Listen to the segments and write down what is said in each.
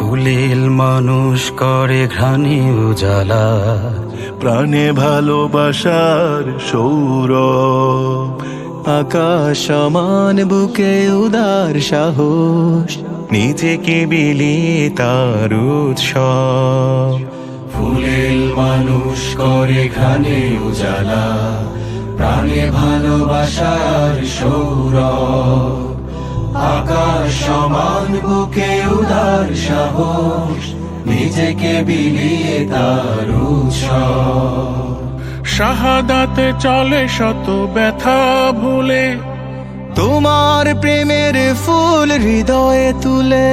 ফুলেল মানুষ করে ঘ্রাণে উজালা, প্রাণে ভালোবাসার সৌরভ। আকাশ সমান বুকে উদার সাহস, নিজেকে বিলিয়ে তার উৎসব। ফুলেল মানুষ করে ঘ্রাণে উজালা, প্রাণে ভালোবাসার সৌরভ। আকাশ সমান বুকে উদার সাহস, নিজেকে বিলিয়ে তার উৎসব। শাহাদাতে চলে শত ব্যথা ভুলে, তোমার প্রেমের ফুল হৃদয়ে তুলে।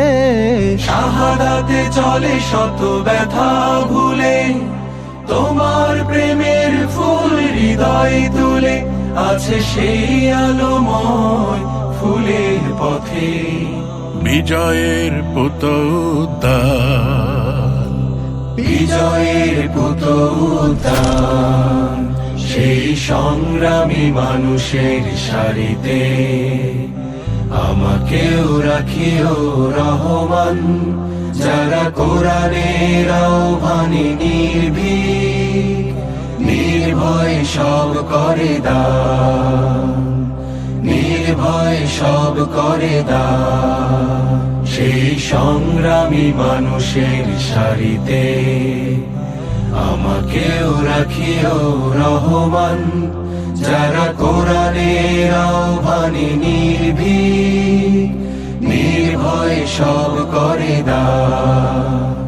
শাহাদাতে চলে শত ব্যথা ভুলে, তোমার প্রেমের ফুল হৃদয় তুলে। আছে সেই আলোময় ফুলের পথে, বিজয়ের পুতোদ্দার। বিজয়ের পুতোদ্দার। সেই সংগ্রামী মানুষের সারিতে আমাকেও রাখিও রহমান, যারা কোরআনের আহ্বানে নির্ভীক, নির্ভয় সব করে দান, নির্ভয় সব করে দান। সেই সংগ্রামী মানুষের সারিতে আমাকেও রাখিও রহমান, যারা কোরআনের আহ্বানে নির্ভীক, নির্ভয় সব করে দান।